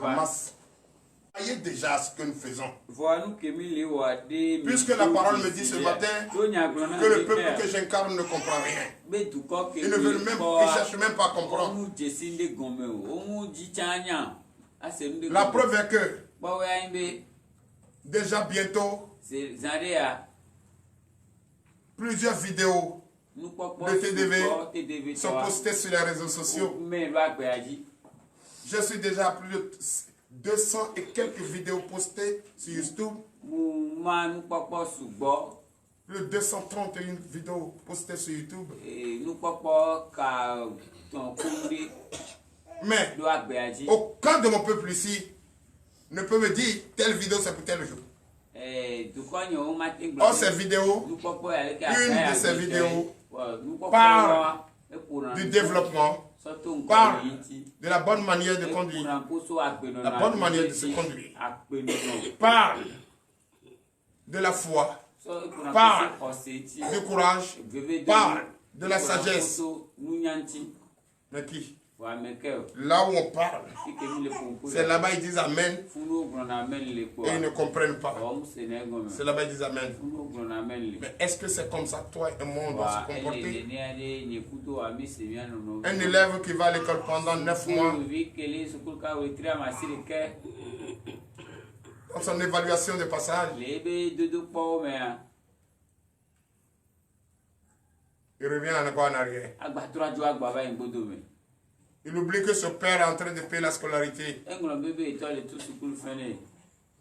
en masse. Voyez déjà ce que nous faisons. Puisque la parole me dit ce matin que le peuple que j'incarne ne comprend rien. Ils ne veulent même, ils cherchent même pas à comprendre. La preuve est que déjà bientôt, plusieurs vidéos de TDV sont postées sur les réseaux sociaux. Je suis déjà à plus de 200 et quelques vidéos postées sur YouTube. Plus de 231 vidéos postées sur YouTube. Mais aucun de mon peuple ici ne peut me dire telle vidéo c'est pour tel jour. Or ces vidéos, une de ces vidéos parle du développement, parle de la bonne manière de conduire, la bonne manière de se conduire, parle de la foi, parle du courage, parle de la sagesse. Mais qui? Là où on parle, c'est là-bas ils disent Amen et ils ne comprennent pas. C'est là-bas ils disent Amen. Mais est-ce que c'est comme ça toi et moi on doit se comporter? Un élève qui va à l'école pendant 9 mois, dans son évaluation de passage, il revient encore en arrière. Il oublie que son père est en train de payer la scolarité.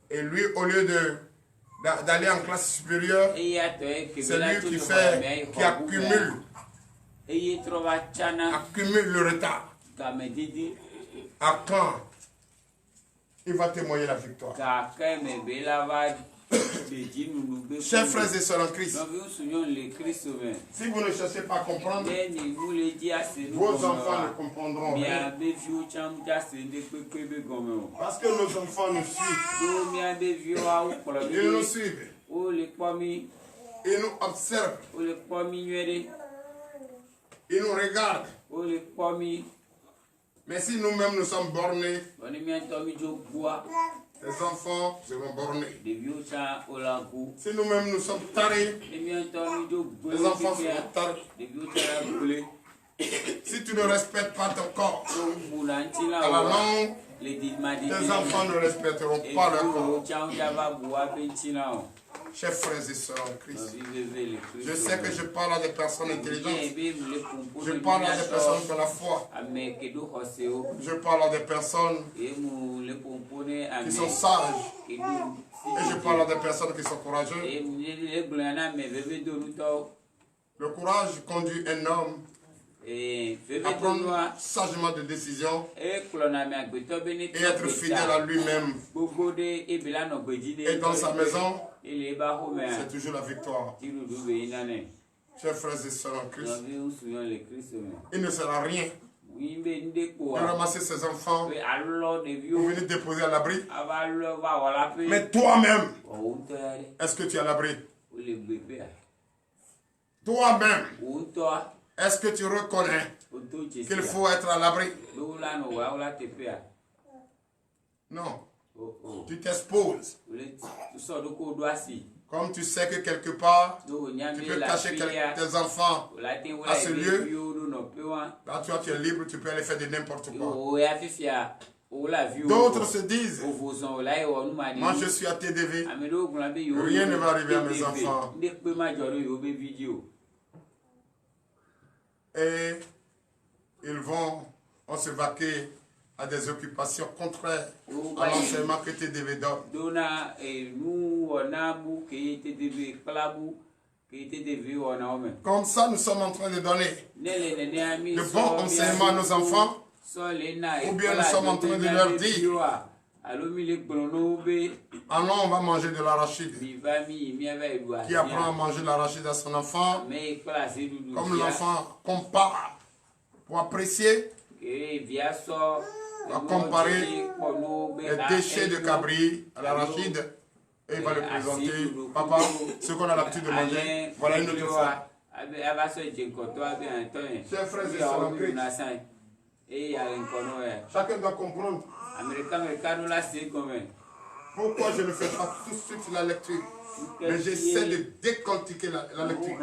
Et lui, au lieu d'aller en classe supérieure, c'est lui qui accumule le retard. À quand il va témoigner la victoire? Chers frères et sœurs en Christ, si vous ne cherchez pas à comprendre, vos enfants ne comprendront rien. Parce que nos enfants nous suivent. Ils nous suivent. Ils nous observent. Ils nous regardent. Mais si nous-mêmes nous sommes bornés, les enfants seront bornés. Si nous-mêmes nous sommes tarés, les enfants seront tarés. Si tu ne respectes pas ton corps, à la longue, tes enfants ne respecteront pas leur corps. Chers frères et sœurs en Christ, je sais que je parle à des personnes intelligentes, je parle à des personnes de la foi, je parle à des personnes qui sont sages, et je parle à des personnes qui sont courageuses. Le courage conduit un homme à prendre sagement des décisions et être fidèle à lui-même. Et dans sa maison, c'est toujours la victoire. Chers frères et sœurs en Christ, il ne sert à rien de ramasser ses enfants pour venir déposer à l'abri. Mais toi-même, est-ce que tu es à l'abri? Toi-même, est-ce que tu reconnais qu'il faut être à l'abri? Non. Tu t'exposes. Comme tu sais que quelque part, tu peux cacher tes enfants à ce lieu, là toi tu es libre, tu peux aller faire de n'importe quoi. D'autres se disent, moi je suis à TDV, rien ne va arriver à mes enfants. Et ils vont se vaquer à des occupations contraires à l'enseignement que TDV donne. Comme ça, nous sommes en train de donner le bon enseignement à nos enfants, ou bien nous sommes en train de leur dire, allons, on va manger de l'arachide. Qui apprend à manger de l'arachide à son enfant, comme l'enfant compare pour apprécier, va comparer les déchets de cabri à l'arachide et il va le présenter. Papa, ce qu'on a l'habitude de manger, voilà une autre fois. Chers frères et sœurs en Christ, Chacun doit comprendre. Pourquoi je ne fais pas tout de suite la lecture, mais j'essaie de décortiquer la lecture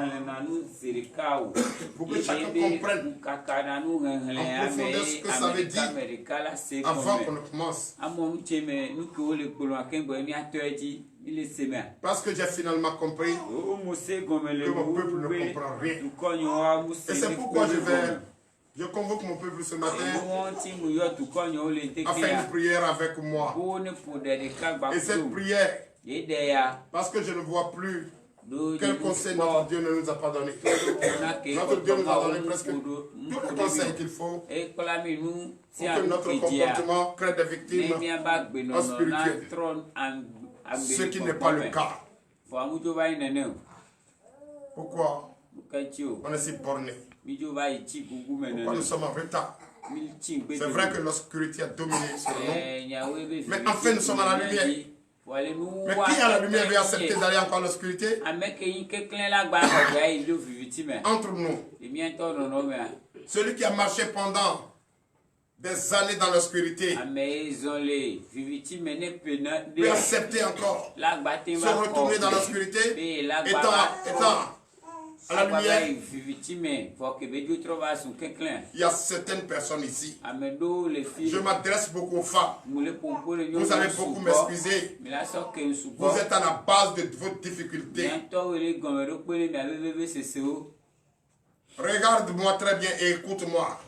pour que chacun comprenne en profondeur ce que ça veut dire avant qu'on ne commence. Parce que j'ai finalement compris que mon peuple ne comprend rien. Et c'est pourquoi je convoque mon peuple ce matin à faire une prière avec moi. Et cette prière, parce que je ne vois plus quel conseil notre Dieu ne nous a pas donné. Notre Dieu nous a donné presque tout le conseil qu'il faut pour que notre comportement crée des victimes en spirituel. Ce qui n'est pas le cas. Pourquoi on est si borné? Pourquoi nous sommes en retard? C'est vrai que l'obscurité a dominé sur nous, mais enfin nous sommes à la lumière. Mais qui à la lumière veut accepter d'aller encore à l'obscurité? Entre nous, celui qui a marché pendant des années dans l'obscurité peut accepter encore se retourner dans l'obscurité étant à la lumière. Il y a certaines personnes ici. Je m'adresse beaucoup aux femmes. Vous allez beaucoup m'excuser. Vous êtes à la base de vos difficultés. Regarde-moi très bien et écoute-moi.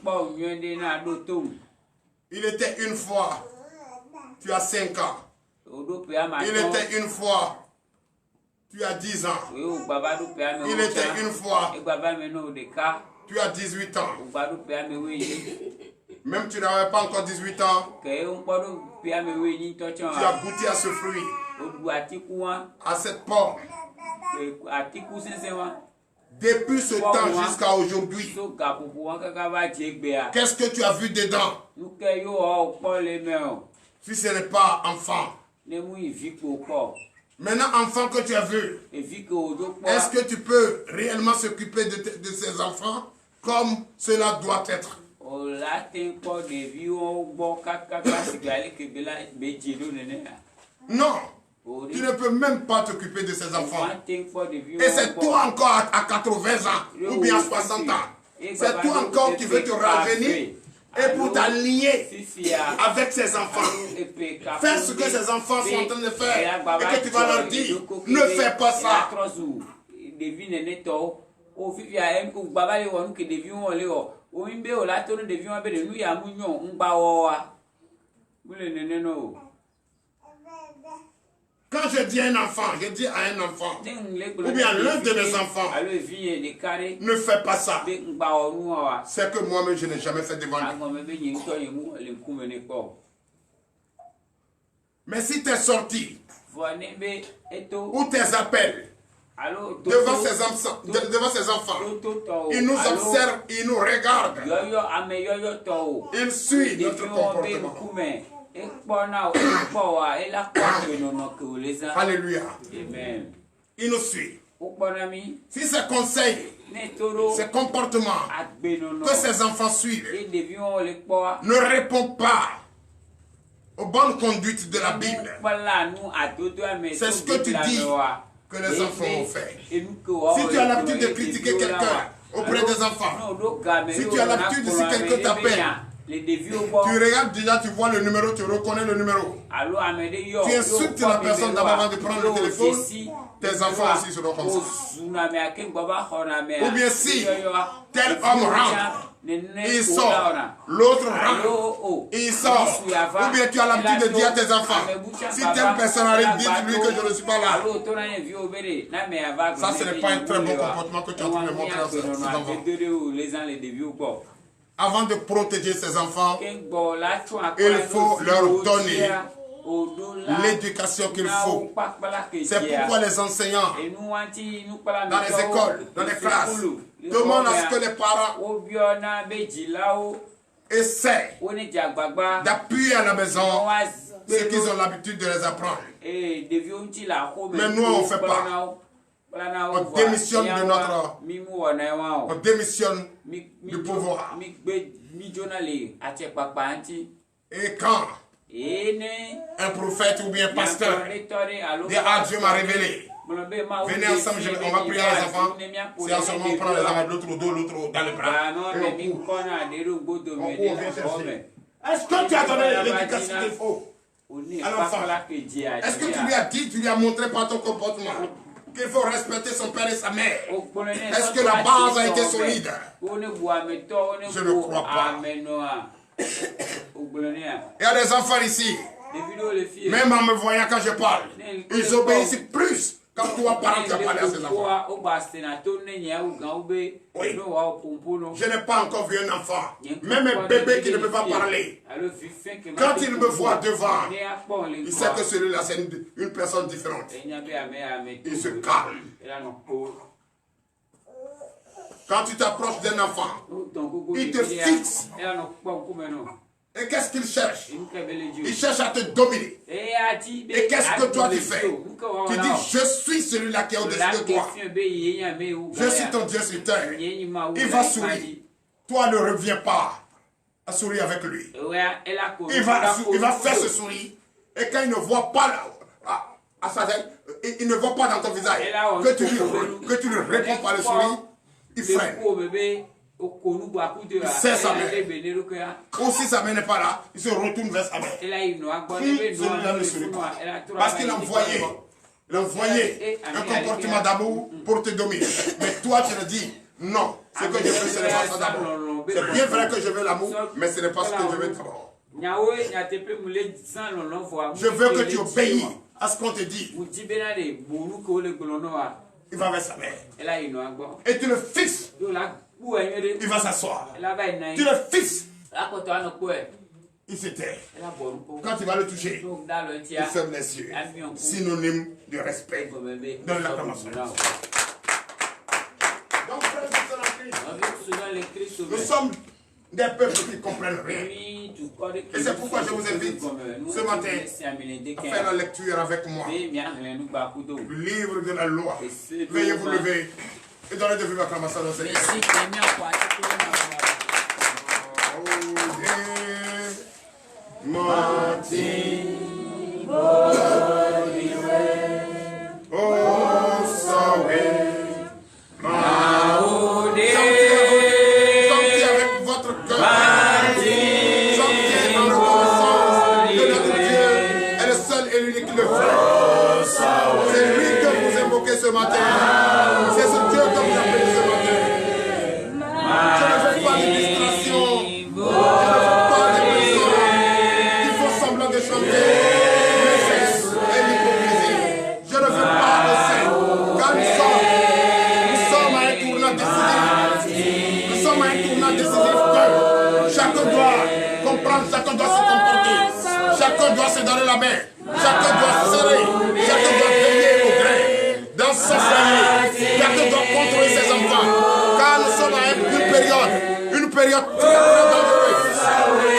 Il était une fois, tu as 5 ans. Il était une fois, tu as 10 ans. Il était une fois, tu as 18 ans. Même tu n'avais pas encore 18 ans, tu as goûté à ce fruit, à cette pomme. Depuis ce temps jusqu'à aujourd'hui, qu'est-ce que tu as vu dedans? Si ce n'est pas enfant. Maintenant, enfant que tu as vu, est-ce que tu peux réellement s'occuper de ces enfants comme cela doit être? Non. Tu ne peux même pas t'occuper de ces enfants. Et c'est toi encore à 80 ans ou bien à 60 ans. C'est toi encore qui veux te rajeunir et pour t'aligner avec ces enfants. Faire ce que ces enfants sont en train de faire et que tu vas leur dire, ne fais pas ça. Quand je dis un enfant, je dis à un enfant, ou bien l'un de mes enfants, ne fais pas ça. C'est que moi-même, je n'ai jamais fait devant lui. Mais si tu es sorti, ou tes appels, devant ces enfants, ils nous observent, ils nous regardent, ils suivent notre comportement. Alléluia. Amen. Il nous suit. Si ces conseils, ces comportements que ces enfants suivent ne répondent pas aux bonnes conduites de la Bible, c'est ce que tu dis que les enfants ont fait. Si tu as l'habitude de critiquer quelqu'un auprès des enfants, si tu as l'habitude de si quelqu'un t'appelle, tu regardes déjà, tu vois le numéro, tu reconnais le numéro. Tu insultes la personne d'abord avant de prendre le téléphone. Tes enfants aussi seront comme ça. Ou bien si tel homme rentre, il sort, l'autre rentre, il sort. Ou bien tu as l'habitude de dire à tes enfants, si telle personne arrive, dites-lui que je ne suis pas là. Ça, ce n'est pas un très bon comportement que tu es en train de montrer à ces enfants. Avant de protéger ses enfants, il faut leur donner l'éducation qu'il faut. C'est pourquoi les enseignants, dans les écoles, dans les classes, demandent à ce que les parents essaient d'appuyer à la maison ce qu'ils ont l'habitude de les apprendre. Mais nous, on ne fait pas. On démissionne de notre... On démissionne du pouvoir. Et quand un prophète ou bien un pasteur dit ah Dieu m'a révélé, venez ensemble, on va prier les enfants. C'est en ce moment on prend les enfants de l'autre au dos, l'autre dans le bras. Et on court. Est-ce que tu as donné l'éducation qu'il faut à l'enfant? Est-ce que tu lui as dit, tu lui as montré par ton comportement qu'il faut respecter son père et sa mère? Est-ce que la base a été solide? Je ne crois pas. Il y a des enfants ici, même en me voyant quand je parle, ils obéissent plus quand toi, parent, tu as parlé à ces enfants. Oui. Je n'ai pas encore vu un enfant, même un bébé qui ne peut pas parler. Quand il me voit devant, il sait que celui-là, c'est une personne différente. Il se calme. Quand tu t'approches d'un enfant, il te fixe. Et qu'est-ce qu'il cherche? Il cherche à te dominer. Et qu'est-ce que toi tu fais? Tu dis, je suis celui-là qui est au-dessus de toi. Je suis ton Dieu sur terre. Il va sourire. Toi ne reviens pas à sourire avec lui. Il va faire ce sourire. Et quand il ne voit pas il ne voit pas dans ton visage que tu ne réponds pas le sourire, il freine. Il sait sa mère. Ou si sa mère n'est pas là, il se retourne vers sa mère. Celui-là ne sourit pas. Parce qu'il a envoyé un comportement d'amour pour te dominer. Mais toi, tu le dis, non, ce que je veux, ce n'est pas ça d'abord. C'est bien vrai que je veux l'amour, mais ce n'est pas ce que je veux d'abord. Je veux que tu obéis à ce qu'on te dit. Il va vers sa mère. Et tu le fixes. Il va s'asseoir. Tu le fixes. Il se tait. Quand tu vas le toucher, il ferme les yeux. Synonyme de respect. Donne l'acclamation. Donc, frères et sœurs en Christ, nous sommes des peuples qui comprennent rien. Et c'est pourquoi je vous invite ce matin à faire la lecture avec moi. Le livre de la loi. Veuillez vous lever et donner de vive acclamation au Seigneur. Chantez avec votre cœur. Chantez en reconnaissance que notre Dieu est le seul et l'unique qui le fait. C'est lui que vous invoquez ce matin. C'est ce Dieu que vous appelez ce matin. Je ne veux pas de distraction. Je ne veux pas de personnes qui font semblant de chanter. Et l'hypocrisie. Je ne veux pas de ça. Car nous sommes à un tournant décisif. Nous sommes à un tournant décisif que chacun doit comprendre, chacun doit se comporter. Chacun doit se donner la main. Chacun doit serrer. Chacun doit veiller au grain. Dans son foyer, chacun doit contrôler ses enfants. Car nous sommes à une période très dangereuse.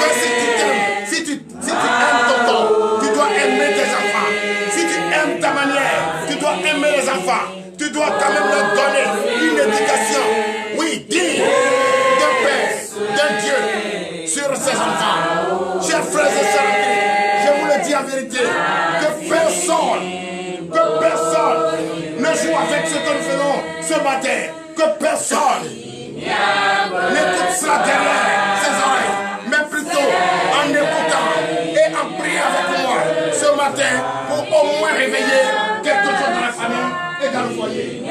Que si tu t'aimes, si tu aimes ton corps, tu dois aimer tes enfants. Si tu aimes ta manière, tu dois aimer les enfants. Tu dois quand même leur donner une éducation, oui, digne d'un père, d'un Dieu sur ses enfants. Chers frères et sœurs, je vous le dis en vérité, que personne ne joue avec ce que nous faisons ce matin. Que personne n'écoute cela derrière ses oreilles, mais plutôt en écoutant et en priant avec moi ce matin pour au moins réveiller quelque chose dans la famille et dans le foyer.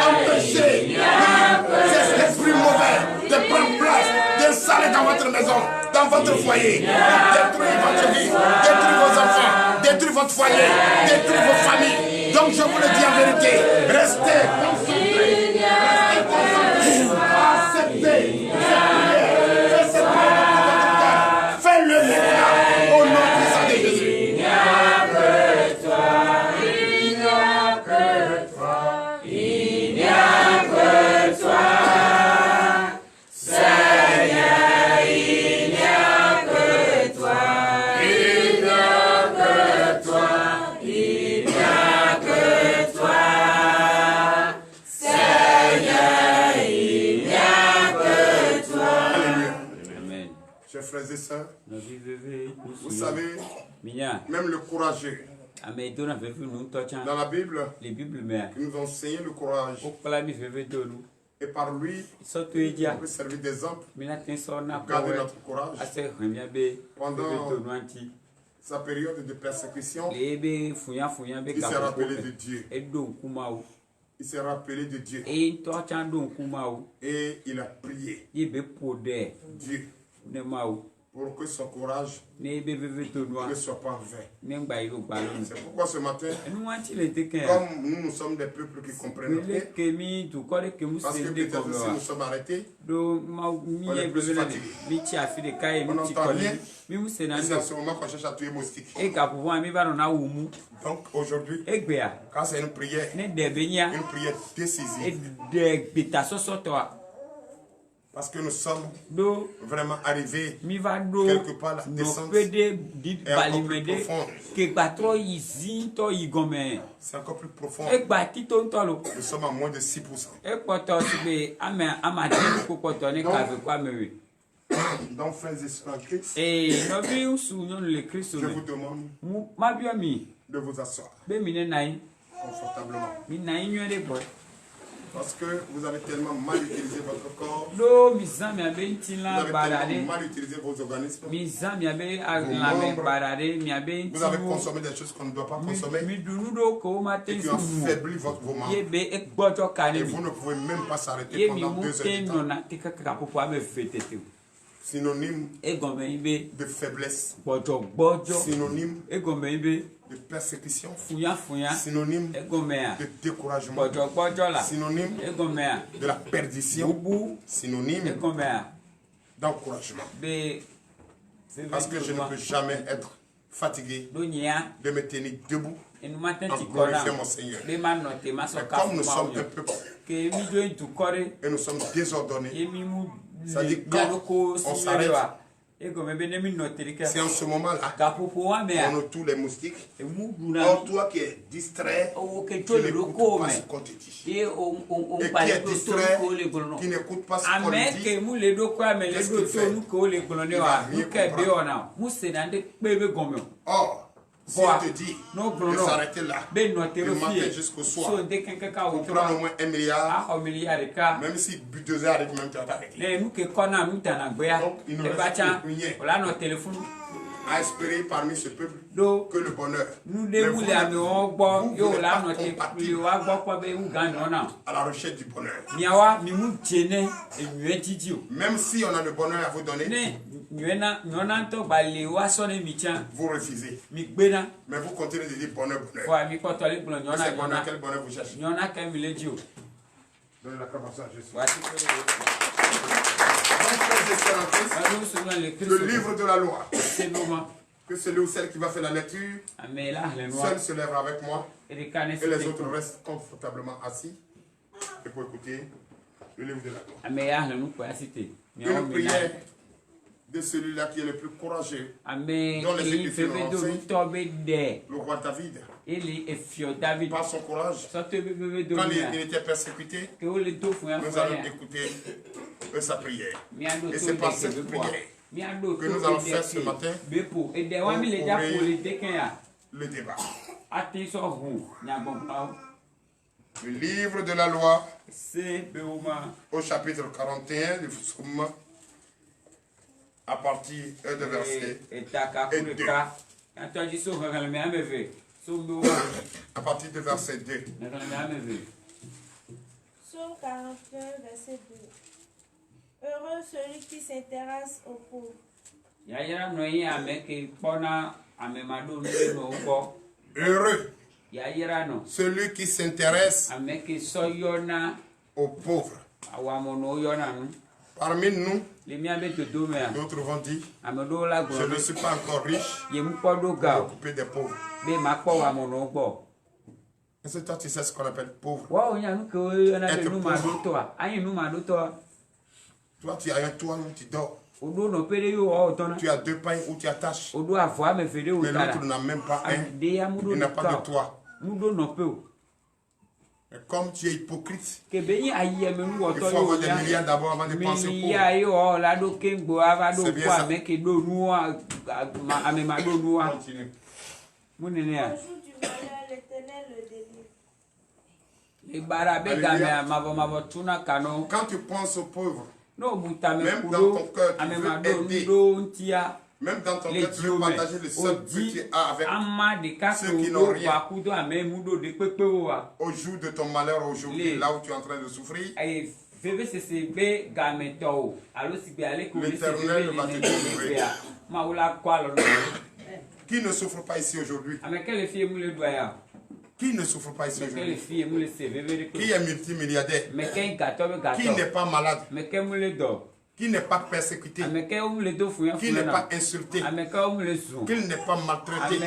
Empêcher l'esprit mauvais de prendre place, d'installer dans votre maison, dans votre foyer, détruire votre vie, détruire vos enfants, détruire votre foyer, détruire vos familles. Donc je vous le dis en vérité, restez concentrés, acceptez cette prière, faites-le maintenant au nom puissant de Jésus. Chers frères et sœurs, vous savez, même le courageux, dans la Bible, qui nous enseigne le courage. Et par lui, on peut servir d'exemple pour garder notre courage pendant sa période de persécution. Il s'est rappelé de Dieu. Il s'est rappelé de Dieu. Et il a prié Dieu pour que son courage ne soit pas en vain. C'est pourquoi ce matin, comme nous sommes des peuples qui comprennent, parce que peut-être si nous sommes arrêtés, on est plus fatigués. On n'entend rien. Et c'est à ce moment qu'on cherche à tuer moustique. Donc aujourd'hui, quand c'est une prière décisive, parce que nous sommes vraiment arrivés quelque part, la descente est encore plus profonde. C'est encore plus profond. Nous sommes à moins de 6%. Donc, frères et sœurs en Christ, je vous demande de vous asseoir confortablement. Parce que vous avez tellement mal utilisé votre corps, vous avez tellement mal utilisé vos organismes, vos membres, vous avez consommé des choses qu'on ne doit pas consommer et qui ont affaibli vos membres. Et vous ne pouvez même pas s'arrêter pendant 2 heures de temps. Synonyme de faiblesse, synonyme de persécution, synonyme de découragement, synonyme de la perdition, synonyme d'encouragement. Parce que je ne peux jamais être fatigué de me tenir debout en glorifiant mon Seigneur. Mais comme nous sommes un peuple et nous sommes désordonnés, c'est-à-dire quand on s'arrête, c'est en ce moment-là qu'on a tous les moustiques. Or, toi qui es distrait, tu n'écoutes pas ce qu'on te dit. Et qui est distrait, qui n'écoute pas ce qu'on te dit, qu'est-ce qu'il fait? Il va rien comprendre. Or, si on te dit de s'arrêter là, du matin jusqu'au soir, pour prendre au moins 1 milliard, même si bulldozer arrive, même tu vas t'arrêter. Donc, il ne reste rien à espérer parmi ce peuple que le bonheur. Mais vous n'êtes pas compatible à la recherche du bonheur. Même si on a le bonheur à vous donner, vous refusez. Mais vous continuez de dire bonheur, bonheur. Mais c'est bonheur, quel bonheur vous cherchez? Donnez l'acclamation à Jésus. Le livre de la loi. Que celui ou celle qui va faire la lecture, seul se lèvera avec moi et les autres restent confortablement assis et pour écouter le livre de la loi. Une prière de celui-là qui est le plus courageux, dont les Écritures nous renseignent, le roi David, par son courage, quand il était persécuté, nous allons écouter sa prière. Et c'est par cette prière que nous allons faire ce matin pour ouvrir le débat. Le livre de la loi, au chapitre 41 du psaume, à partir de verset 2. À partir de verset 2. Psaume 41, verset 2. Heureux celui qui s'intéresse aux pauvres. Heureux celui qui s'intéresse aux pauvres. Parmi nous, d'autres vont dire, je ne suis pas encore riche pour m'occuper des pauvres. Est-ce que toi tu sais ce qu'on appelle pauvre? Être pauvre. Toi tu as un toit où tu dors. Tu as 2 pains où tu attaches. Mais l'autre n'a même pas un. Il n'a pas de toit. Comme tu es hypocrite, il faut avoir des milliards d'abord avant de penser au pauvre. C'est bien ça. Continue. Au jour du malheur, l'Éternel le délivre. Quand tu penses aux pauvres, même dans ton cœur, tu veux aider. Même dans ton cœur, tu veux partager le seul que tu as avec ceux qui n'ont rien. Au jour de ton malheur, aujourd'hui, là où tu es en train de souffrir, l'Éternel va te délivrer. Qui ne souffre pas ici aujourd'hui? Qui ne souffre pas ici aujourd'hui? Qui est multimilliardaire? Qui n'est pas malade? Qui n'est pas persécuté? Qui n'est pas insulté? Qui n'est pas maltraité?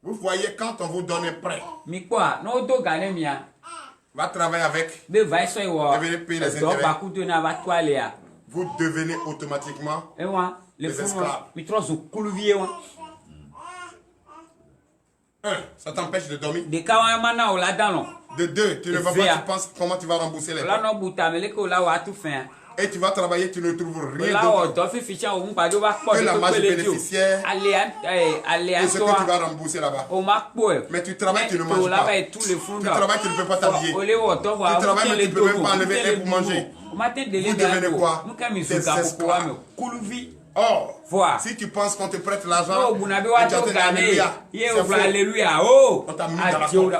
Vous voyez, quand on vous donne un prêt, va travailler avec, et venez payer les intérêts, vous devenez automatiquement les esclaves. Un, ça t'empêche de dormir. De deux, tu ne vas pas, tu penses comment tu vas rembourser les prêts. Et tu vas travailler, tu ne trouves rien d'autre que la marge bénéficiaire et ce que tu vas rembourser là-bas. Mais tu travailles, tu ne manges pas. Tu travailles, tu ne peux pas t'habiller. Tu travailles, mais tu ne peux même pas enlever un pour manger. Vous devenez quoi? Des esclaves. Or, si tu penses qu'on te prête l'argent, on t'a mis dans la porte.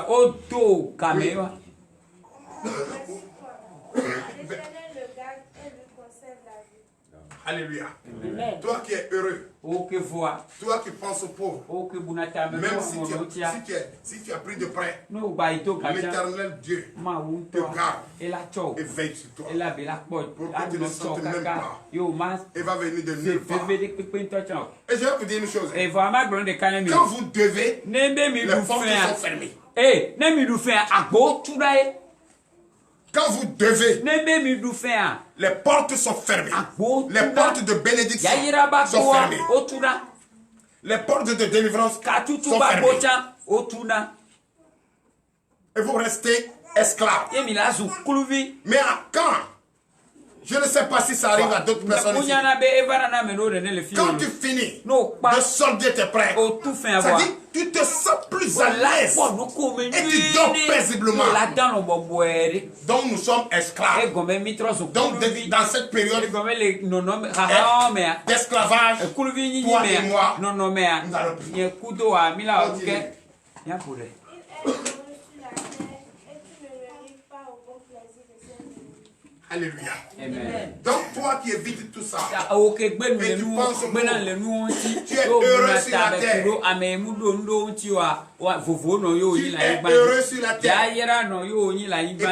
Alléluia. Toi qui es heureux, toi qui penses aux pauvres, même si tu as pris de prêt, l'Éternel Dieu te garde et veille sur toi pour que tu ne sentes même pas. Et va venir de nulle part. Et je vais vous dire une chose. Quand vous devez, les portes sont fermées. Quand vous devez, les portes sont fermées. Les portes de bénédiction sont fermées. Les portes de délivrance sont fermées. Et vous restez esclaves. Mais quand? Je ne sais pas si ça arrive à d'autres personnes ici. Quand tu finis de solder tes prêts, ça dit tu te sens plus à l'aise et tu dors paisiblement. Donc nous sommes esclaves. Donc dans cette période d'esclavage, toi et moi, nous allons prier. Alléluia. Amen. Donc toi qui évites tout ça, et tu penses au pauvre, tu es heureux sur la terre. Tu es heureux sur la terre.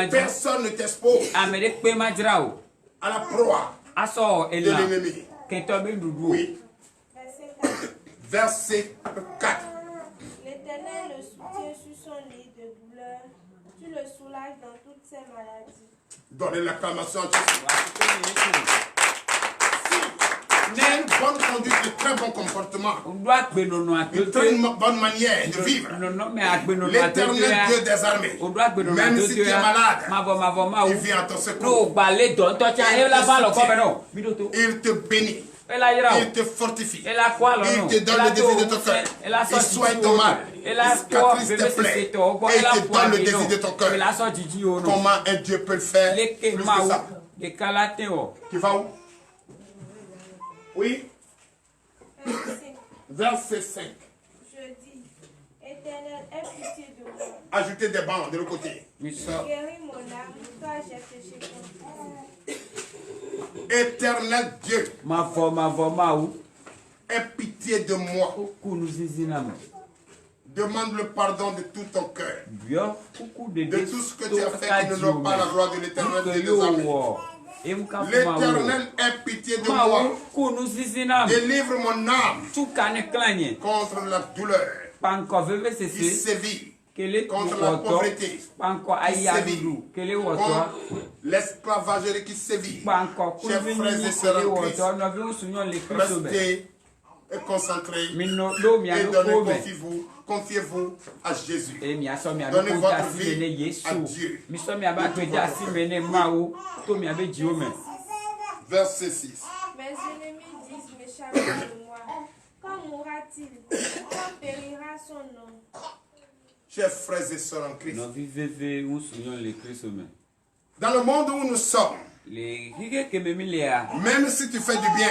Et personne ne t'expose à la proie de l'ennemi. Oui. Verset 4. L'Éternel le soutient sur son lit de douleur. Tu le soulages dans toutes ses maladies. Donnez l'acclamation à Jésus. Tu as une bonne conduite, de très bon comportement, une très bonne manière de vivre. L'Éternel Dieu des armées, même si tu es malade, il vient à ton secours. Il te bénit. Il te fortifie. Il te donne le désir de ton cœur. Il soigne ton mal. Il cicatrise tes plaies. Et il te donne le désir de ton cœur. Comment un Dieu peut le faire plus que ça? Tu vas où? Oui. Verset 5. Je dis, Éternel, aie pitié de moi. Ajoutez des bancs de l'autre côté. Guéris mon âme, toi j'ai péché contre toi. Éternel Dieu, aie pitié de moi. Demande le pardon de tout ton cœur. De tout ce que tu as fait qui ne donne pas la gloire de l'Éternel des armées. L'Éternel ait pitié de moi. Délivre mon âme contre la douleur qui sévit, contre la pauvreté qui sévit, contre l'esclavagerie qui sévit. Chers frères et sœurs en Christ, restez et concentré. Et confiez-vous à Jésus. Donnez votre vie à Dieu. Verset 6. Mes ennemis disent méchamment de moi. Quand mourra-t-il? Quand périra son nom? Chers frères et sœurs en Christ. Dans le monde où nous sommes, même si tu fais du bien,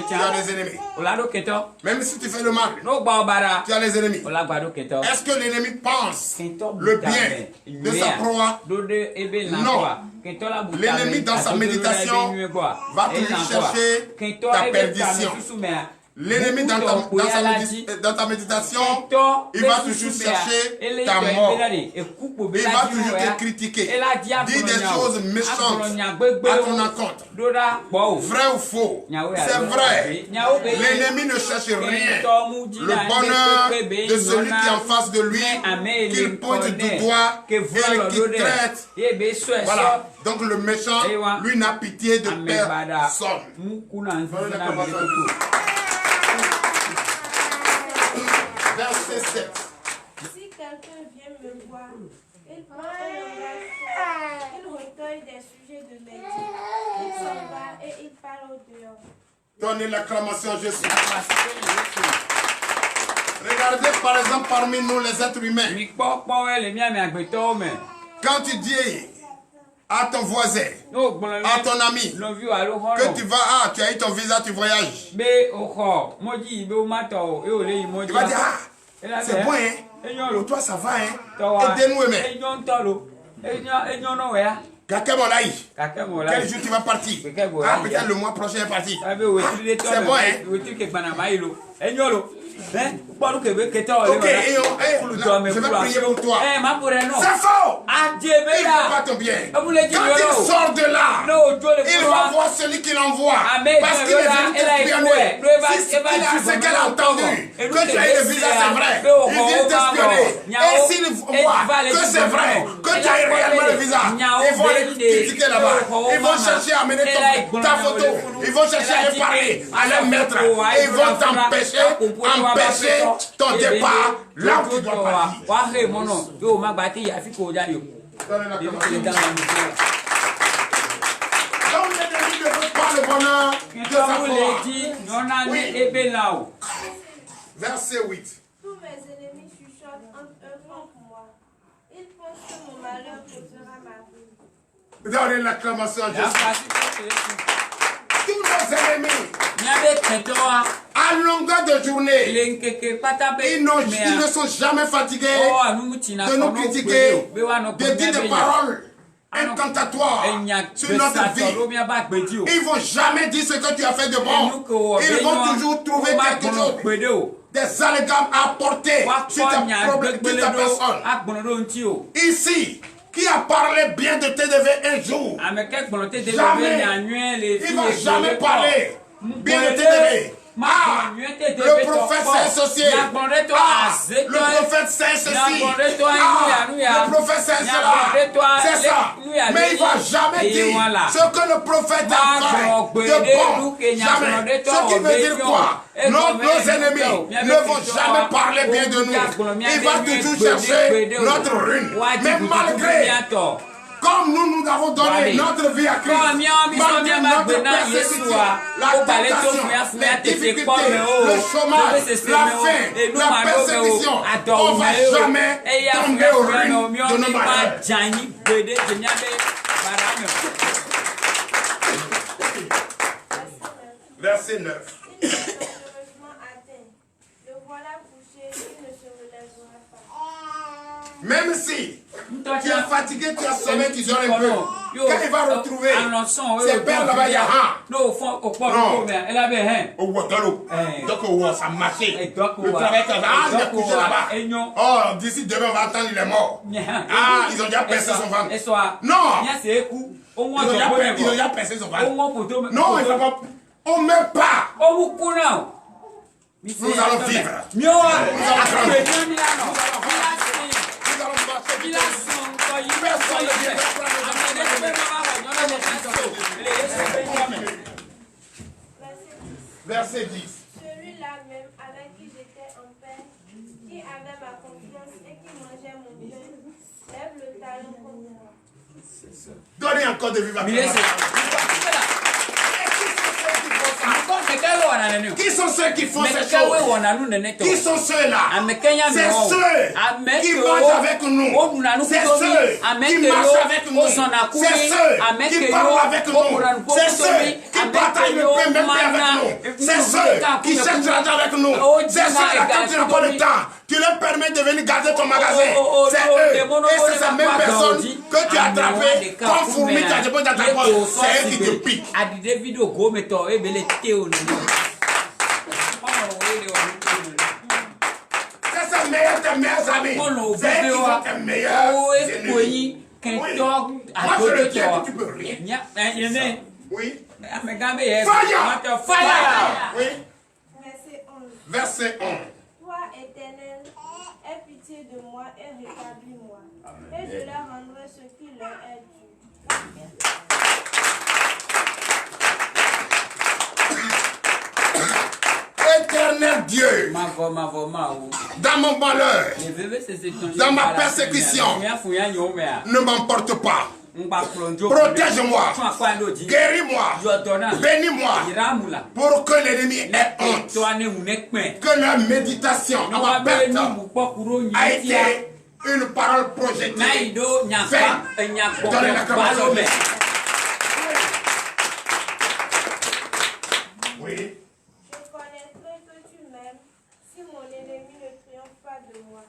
tu as des ennemis. Même si tu fais le mal, tu as les ennemis. Est-ce que l'ennemi pense le bien de sa proie? Non. L'ennemi dans sa méditation va toujours chercher ta perdition. L'ennemi dans ta méditation, il va toujours chercher ta mort. Il va toujours te critiquer, dire des choses méchantes à ton encontre. Vrai ou faux? C'est vrai. L'ennemi ne cherche rien. Le bonheur de celui qui est en face de lui, qu'il pointe du doigt et qu'il traite. Voilà. Donc le méchant, lui, n'a pitié de personne. Verset 7. Si quelqu'un vient me voir, il prend un langage, il recueille des sujets de mes dits, il s'en va et il parle au dehors. Donnez l'acclamation à Jésus. Regardez par exemple parmi nous les êtres humains. Quand tu dis à ton voisin, à ton ami, que tu vas, tu as eu ton visa, tu voyages. Il va dire, c'est bon, hein? Pour toi, ça va, hein? Aidez-nous, quel jour tu vas partir? Ah, peut-être le mois prochain est parti. C'est bon, hein? Ok, je vais prier pour toi. C'est faux! Il ne faut pas ton bien. Quand il sort de là, il va voir celui qui l'envoie. Parce qu'il est venu t'espionner. C'est qu'elle a entendu que tu as eu le visa, c'est vrai. Il vient t'espionner. Et s'il voit que c'est vrai, que tu as eu réellement le visa, ils vont les critiquer là-bas. Ils vont chercher à amener ta photo. Ils vont chercher à les parler, à les mettre. Et ils vont t'empêcher ton départ là où tu dois partir. Donc l'ennemi ne veut pas le bonheur de sa foi. Verset 8. Tous mes ennemis chuchotent entre eux contre moi. Ils pensent que mon malheur causera ma vie. Donnez l'acclamation à Jésus. Tous nos ennemis, à longueur de journée, ils ne sont jamais fatigués de nous critiquer, de dire des paroles incantatoires sur notre vie. Ils ne vont jamais dire ce que tu as fait de bon. Ils vont toujours trouver quelque chose, des allégames à apporter sur ta personne. Ici, qui a parlé bien de TDV un jour? Jamais. Il ne va jamais parler bien de TDV. Ah, le prophète s'est associé. Ah, le prophète s'est ceci. Ah, le prophète s'est cela. C'est ça. Mais il ne va jamais dire ce que le prophète a fait de bon. Jamais. Ce qui veut dire quoi? Nos ennemis ne vont jamais parler bien de nous. Ils vont toujours chercher notre ruine. Mais malgré, comme nous avons donné notre vie à Christ, malgré notre persécution, la tentation, les difficultés, le chômage, la faim, la persécution, on ne va jamais tomber au ruine de nos malheurs. Verset 9. Il est dangereusement atteint. Le voilà couché, il ne se relèvera pas. Même si tu es fatigué, tu as sommeil, tu dors un peu. Quand il va retrouver ses pères là-bas, il y a non. Donc, ça marchait. Le travail, il est couché là-bas. Oh, d'ici demain, on va attendre, il est mort. Ah, ils ont déjà percé son ventre. Non. Ils ont déjà percé son ventre. Non, il ne va pas. On ne meurt pas. Nous allons vivre. Nous allons grandir. Verset 10. Celui-là gardait ma confiance et qui mangeait mon pain, lève le talon contre moi. Donnez encore de vivre à qui sont ceux qui font ces choses? Qui sont ceux-là? C'est ceux qui mangent avec nous. C'est ceux qui marchent avec nous. C'est ceux qui parlent avec nous. C'est ceux qui partagent le pain même avec nous. C'est ceux qui cherchent l'argent avec nous. C'est ceux-là quand tu n'as pas le temps, tu leur permets de venir garder ton magasin. C'est eux. Et c'est ces mêmes personnes que tu as attrapées comme fourmis, tu as déposé dans ta poche. C'est eux qui te piquent. C'est tes meilleurs amis. C'est eux qui sont tes meilleurs ennemis. Oui. Moi, je le dis que tu peux rien. Oui. Fire. Oui. Verset 11. Toi, Éternel, aie pitié de moi et rétablis-moi, et je leur rendrai ce qui leur est dû. Éternel Dieu, dans mon malheur, dans ma persécution, ne m'emporte pas. Protège-moi, guéris-moi, bénis-moi, pour que l'ennemi ait honte, que la méditation à ma perte a été une parole projetée. Donnez l'acclamation. Oui. Je connaîtrai que tu m'aimes si mon ennemi ne triomphe pas de moi.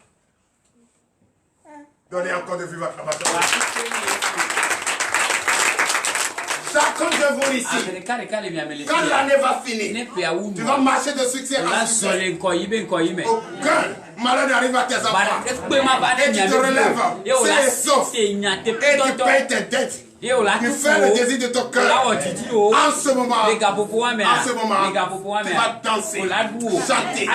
Donnez encore de vivre acclamation. Chacun de vous ici, quand l'année va finir, tu vas marcher de succès en succès. Aucun malheur n'arrive à tes enfants. Et tu te relèves, c'est sauf. Et tu payes tes dettes. Tu fais le désir de ton cœur. En ce moment, tu vas danser, chanter.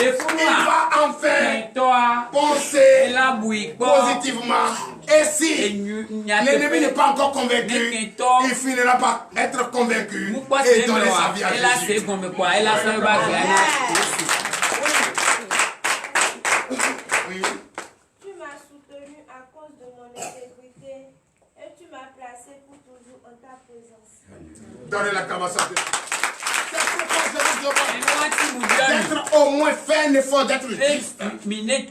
Il va enfin penser positivement. Et si l'ennemi n'est pas encore convaincu, il finira par être convaincu et donner sa vie à Jésus. Oui. Tu m'as soutenu à cause de mon intégrité et tu m'as placé pour toujours en ta présence. Donnez l'acclamation. D'être au moins, faire un effort d'être juste.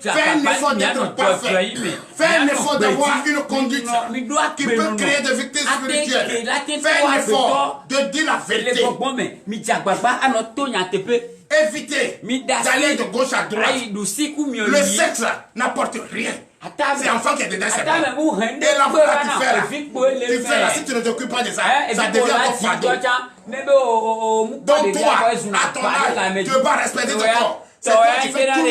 Faire un effort d'être parfait. Faire un effort d'avoir une conduite qui peut créer des victimes spirituelles. Faire un effort de dire la vérité. Évitez d'aller de gauche à droite. Le sexe n'apporte rien. C'est l'enfant qui est dedans, c'est bon. Et l'enfant que tu fais là, si tu ne t'occupes pas de ça, ça devient encore fardeau. Donc toi, à ton âge, tu ne veux pas respecter ton corps. C'est toi qui fais tout.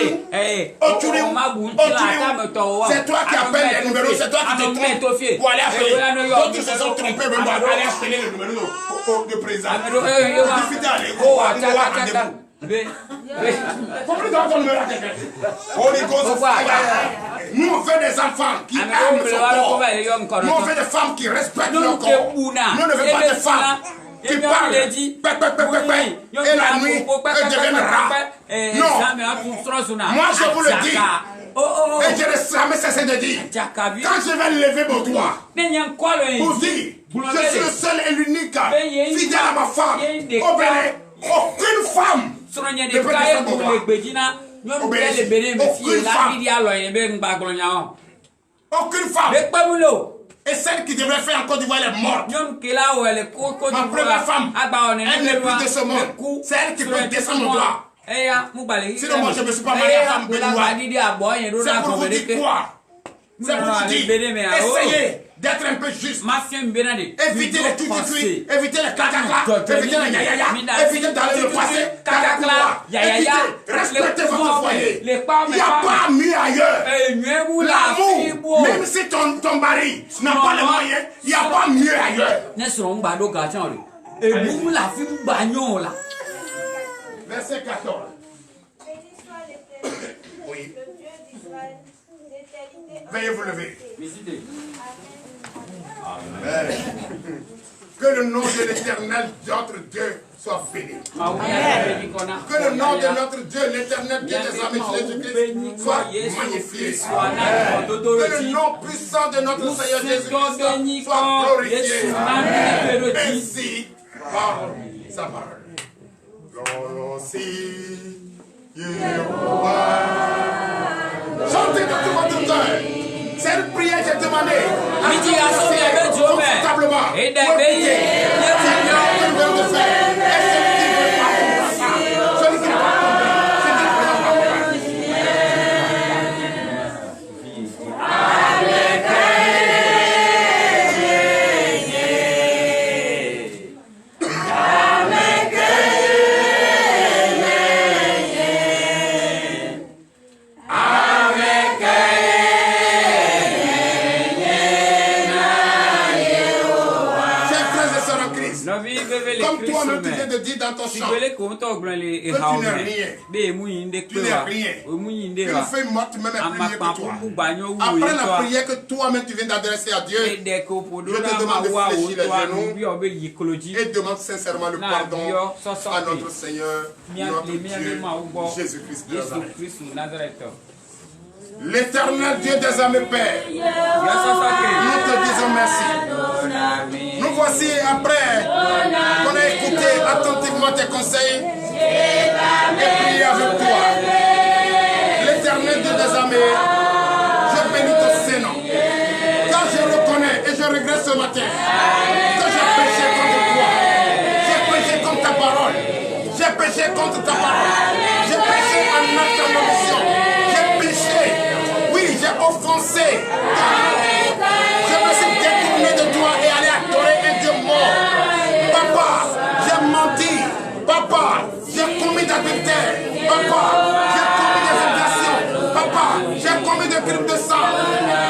C'est toi qui appelles les numéros, c'est toi qui te trompes pour aller appeler. D'autres se sont trompés même pour aller appeler les numéros de présent. Diffusez à l'écho, à rendez-vous. Comment tu as ton numéro à quelqu'un? Nous on fait des enfants qui aiment son corps. Nous on fait des femmes qui respectent leur corps. Nous ne faisons pas des femmes qui parlent et la nuit elles deviennent rats. Non. Moi je vous le dis. Et je n'ai jamais cessé de dire. Quand je vais lever mon doigt pour dire je suis le seul et l'unique fidèle à ma femme au Bénin, aucune femme ne peut descendre mon doigt. Aucune femme. Et celle qui devrait faire en Côte d'Ivoire, elle est morte. Ma première femme, elle n'est plus de ce monde. C'est elle qui peut descendre mon doigt. Sinon, moi, je ne me suis pas marié à femme béninoise. C'est pour vous dire quoi? C'est pour vous dire, essayez d'être un peu juste. Évitez les tout-cuits, évitez les cataclas, évitez les yaya, évitez d'aller le passer, évitez, respectez votre foyer. Il n'y a pas mieux ailleurs. L'amour, même si ton mari n'a pas les moyens, il n'y a pas mieux ailleurs. Verset 14. Béni soit l'Éternel, Oui. le Dieu d'Israël, l'éternité. Veuillez vous lever. Amen. Amen. Que le nom de l'Éternel, notre Dieu, soit béni. Que le nom de notre Dieu, l'Éternel Dieu des armées, Jésus-Christ, soit magnifié. Que le nom puissant de notre Seigneur Jésus-Christ soit glorifié. Ainsi par sa parole. Chantez de tout votre cœur. C'est une prière que j'ai demandé. Confortablement. Comme toi-même tu viens de dire dans ton chant que tu n'es rien. Tu n'es rien. Une feuille morte même est plus mieux que toi. Après la prière que toi-même tu viens d'adresser à Dieu, je te demande de fléchir les genoux et demande sincèrement le pardon à notre Seigneur, notre Dieu, Jésus-Christ de Nazareth. L'Éternel Dieu des armées Père, nous te disons merci. Nous voici après qu'on a écouté attentivement tes conseils et prié avec toi. L'Éternel Dieu des armées, je bénis ton Saint-Nom. Car je reconnais et je regrette ce matin que j'ai péché contre toi. J'ai péché contre ta parole. J'ai péché contre ta parole. J'ai péché en acte en omission. J'ai péché. J'ai offensé. Je me suis détourné de toi et allé adorer un Dieu mort. Papa, j'ai menti. Papa, j'ai commis d'adultère. Papa, j'ai commis des infractions. Papa, j'ai commis des crimes de sang.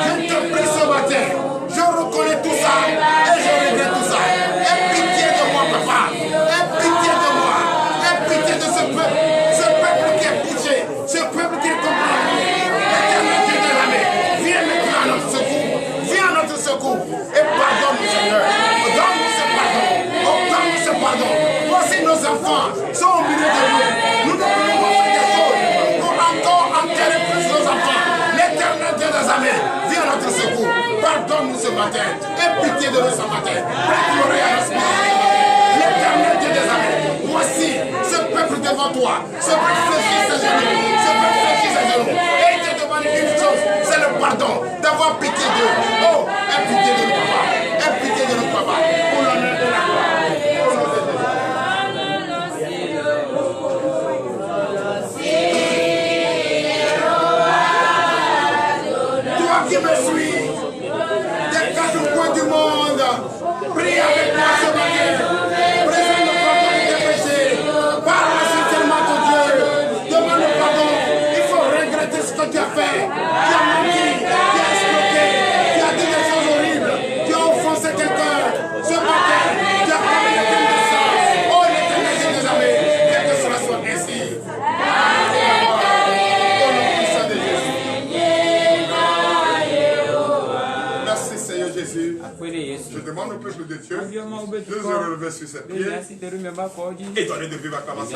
Je te prie ce matin. Je reconnais tout ça et je regrette tout ça. Aie pitié de moi, papa. Aie pitié de moi. Aie pitié de ce peuple. Ce peuple qui est bouché. Ce peuple qui est compris. Viens à notre secours et pardonne-nous, Seigneur. Donne-nous ce pardon. Donne-nous ce pardon. Voici nos enfants sont au milieu de nous. Nous ne pouvons pas faire des choses pour encore enterrer plus nos enfants. L'Éternel Dieu des armées, viens à notre secours. Pardonne-nous ce matin. Aie pitié de nous ce matin. Prête l'oreille à notre esprit. L'Éternel Dieu des armées, voici ce peuple devant toi. Ce peuple fléchit ses genoux. Ce peuple fléchit ses genoux. Et il te demande une chose, c'est le pardon, d'avoir pitié d'eux. Oh, aie pitié de nous, papa. Aie pitié de nous, papa. Pour l'honneur de la gloire. Toi qui me suis, des quatre coins du monde, prie avec moi ce matin. Présente le pardon de tes péchés. Parle sincèrement ton Dieu. Demande le pardon. Il faut regretter ce que tu as fait. Tu as menti, tu as escroqué, tu as dit des choses horribles, tu as offensé quelqu'un. Ce matin, tu as commis des crimes de sang. Oh, l'Éternel Dieu des armées, que cela soit ainsi. Au nom puissant de Jésus. Merci Seigneur Jésus. Je demande au peuple de Dieu de se relever sur ses pieds et donner de vivre à commencer.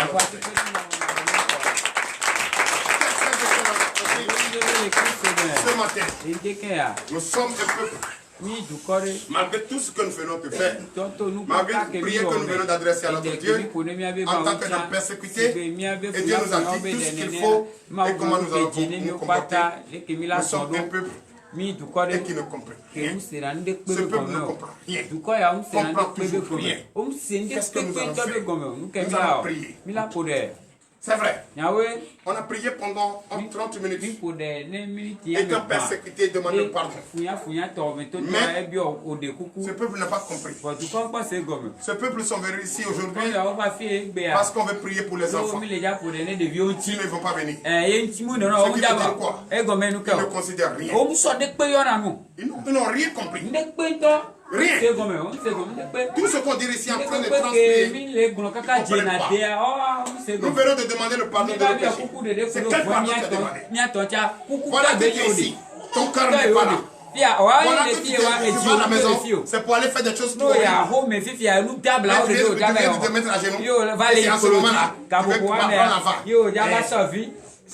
Ce matin, nous sommes un peuple. Malgré tout ce que nous venons de faire, malgré la prière que nous venons d'adresser à notre Dieu, en tant que nous persécutés, et Dieu nous a dit tout ce qu'il faut et comment nous allons nous comporter. Nous sommes un peuple et qui ne comprend rien. Ce peuple ne comprend rien. Comprend toujours rien. Qu'est-ce que nous allons faire? Nous allons prier. C'est vrai. On a prié pendant 30 minutes. Étant persécuté, demande pardon. Mais ce peuple n'a pas compris. Ce peuple sont venus ici aujourd'hui parce qu'on veut prier pour les enfants. S'ils ne vont pas venir. Ce qui veut dire quoi? Ils ne considèrent rien. Ils n'ont rien compris. Rien. Tout ce qu'on dit ici en train de transcrire, ils ne comprennent pas. Nous venons de demander le pardon de nos péchés. C'est quel pardon tu as demandé? Voilà, tu es ici. Ton cœur n'est pas là. Voilà que tu vas à la maison, c'est pour aller faire des choses pour lui. Mais tu viens de te mettre à genoux. Et c'est en ce moment-là, tu veux prendre l'enfant.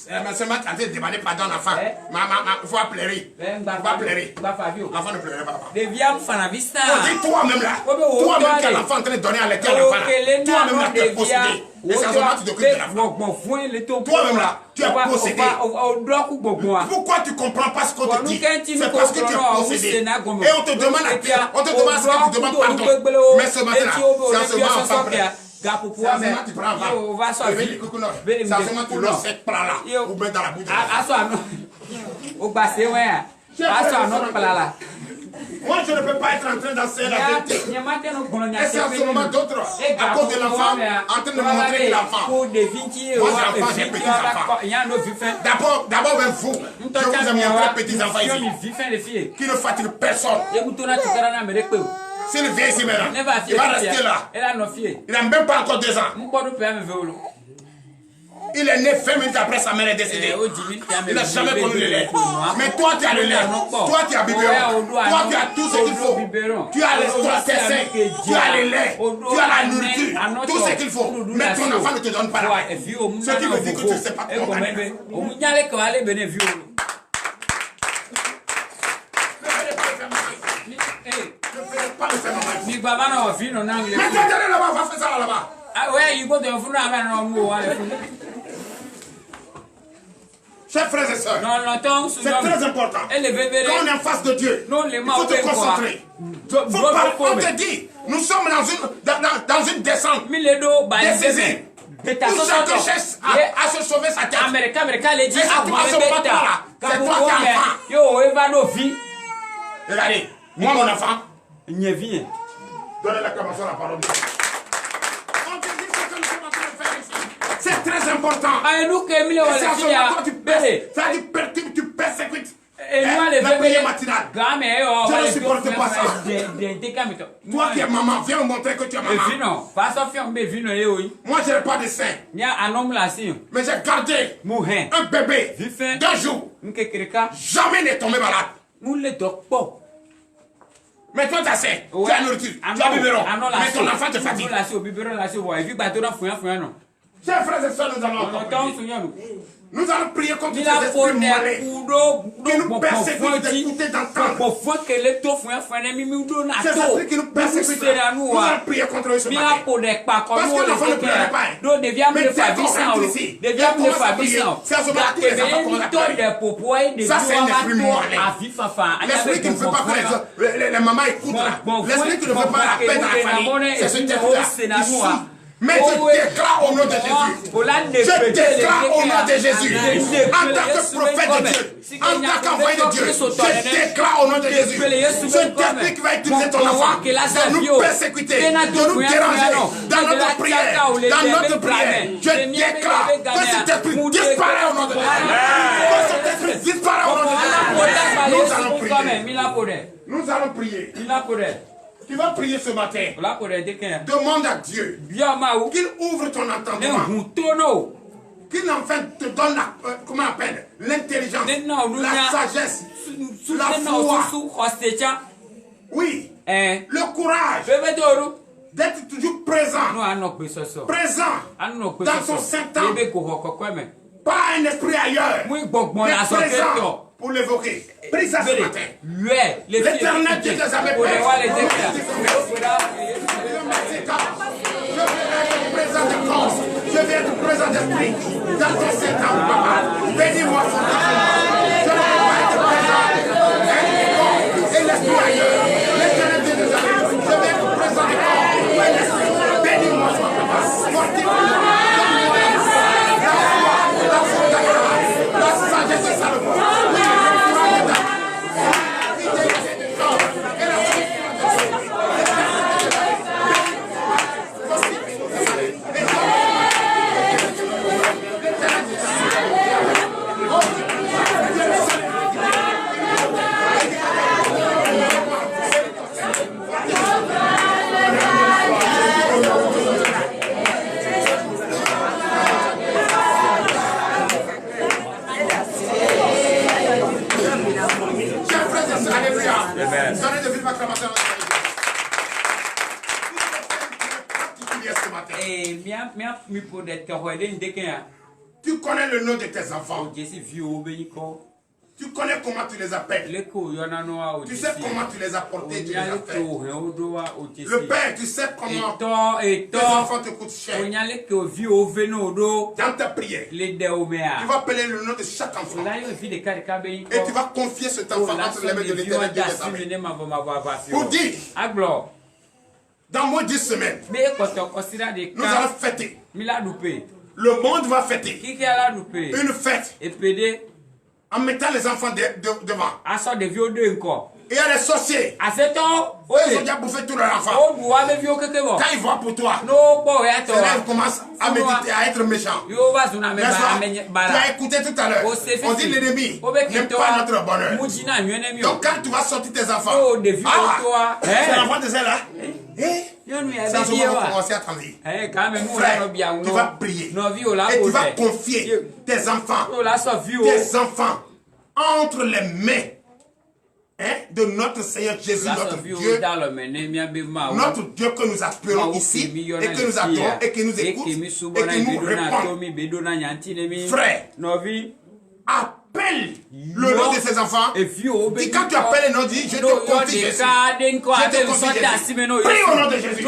Mais seulement quand tu demandes pardon à l'enfant, il faut pleurer. Il va pleurer. L'enfant ne pleurait pas. On dit toi-même là, toi-même qui as l'enfant en train de donner à l'école à l'enfant là, toi-même là, tu es possédé. Et c'est en ce moment tu t'occupes de l'enfant. Toi-même là, tu es possédé. Pourquoi tu ne comprends pas ce qu'on te dit? C'est parce que tu es possédé. Et on te demande à ce que tu demandes pardon. Mais ce matin là, c'est en ce moment enfin prêt. Tu prends un c'est en ce moment tu le sais, prends là, ou mets dans la bouche. Moi, je ne peux pas être en train d'enseigner la vérité. Et c'est en ce moment d'autres, à cause de l'enfant, en train de me montrer que l'enfant. Moi, j'ai enfant, j'ai petits-enfants. D'abord, même vous, je vous ai montré petits-enfants ici, qui ne fatiguent personne. C'est le vieil ici maintenant, il va rester là. Il n'a même pas encore 2 ans. Il est né 20 minutes après sa mère est décédée. Il n'a jamais connu le lait. Mais toi, tu as le lait. Toi, tu as biberon. Toi, tu as tout ce qu'il faut. Tu as tes seins. Tu as le lait. Tu as la nourriture. Tout ce qu'il faut. Mais ton enfant ne te donne pas la paix. Ce qui veut dire que tu ne sais pas comment. Mais tu es allé là-bas, on va faire ça là-bas. Chers frères et sœurs, c'est très important. Quand on est en face de Dieu, il faut te concentrer. On te dit, nous sommes dans une descente décisive. Où chacun cherche à se sauver sa tête. Et c'est toi ce moment-là. C'est toi qui as enfant. Regardez, moi mon enfant. Donnez l'acclamation à la parole de Dieu. On te dit ce que nous sommes en train de faire ici. C'est très important. C'est en ce moment que tu persécutes. La prière matinale. Je ne supporte pas ça. Toi qui es maman, viens me montrer que tu es maman. Moi, je n'ai pas de sein. Mais j'ai gardé un bébé d'un jour. Jamais n'est tombé malade. Mais toi, tu as sein, tu as nourriture, tu as biberon. Mais ton enfant te fatigue. Chers frères et sœurs, nous allons prier contre ces esprits malais qui nous persécutent d'écouter, d'entendre. Ces esprits qui nous persécutent, nous allons prier contre eux ce matin. Parce que l'enfant ne pleurait pas. Mais dès qu'on rentre ici, dès qu'on commence à prier, c'est à ce moment que tous les enfants commencent à pleurer. Ça, c'est un esprit malais. L'esprit qui ne veut pas que les mamans écoutent là. L'esprit qui ne veut pas la paix dans la famille. C'est ce esprit-là qui souffre. Mais je déclare au nom de Jésus. Je déclare au nom de Jésus. En tant que prophète de Dieu. En tant qu'envoyé de Dieu. Je déclare au nom de Jésus. Ce esprit qui va utiliser ton enfant. De nous persécuter. De nous déranger. Dans notre prière. Dans notre prière. Je déclare que cet esprit disparaît au nom de Jésus. Que cet esprit disparaît au nom de Jésus. Nous allons prier. Nous allons prier. Tu vas prier ce matin. Demande à Dieu qu'il ouvre ton entendement. Qu'il enfin te donne comment on appelle, l'intelligence, la sagesse, la foi. Oui. Le courage d'être toujours présent. Présent dans son Saint-Temps. Pas un esprit ailleurs. Mais présent. Pour l'évoquer. Prie ça ce matin. L'Éternel Dieu des armées. Je vais être présent de force. Je vais être présent d'esprit. Dans ton Saint-Temps, papa. Bénis-moi son enfant. Je ne veux pas être présent. Et l'esprit ailleurs. L'Éternel Dieu des armées. Je vais être présent de force. Et l'esprit. Bénis-moi son papa. Fortifie-moi. La sagesse de Salomon. Donnez de vives acclamations à tu connais le nom de tes enfants. Tu connais comment tu les appelles. Tu sais comment tu les as portés, tu les as fait. Le père, tu sais comment tes enfants te coûtent cher. Dans ta prière, tu vas appeler le nom de chaque enfant. Et tu vas confier cet enfant entre les mains de l'Éternel Dieu des armées. Pour dire, dans moins de 10 semaines, nous allons fêter. Le monde va fêter une fête en mettant les enfants devant. Il y a les sorciers. Ils ont déjà bouffé tous leurs enfants. Quand ils voient pour toi, c'est là qu'ils commencent à méditer, à être méchants. Tu as écouté tout à l'heure. On dit l'ennemi n'aime pas notre bonheur. Donc quand tu vas sortir tes enfants, c'est l'enfant de celle-là. C'est en ce moment qu'on va commencer à grandir. Frère, tu vas prier. Et tu vas confier tes enfants entre les mains de notre Seigneur Jésus, notre Dieu. Notre Dieu que nous appelons ici, et que nous adorons, et que nous écoute, et que nous répond. Frère, appelle le nom de ses enfants. Et quand tu appelles le nom, dis, je te confie Jésus. Je te confie Jésus. Prie au nom de Jésus.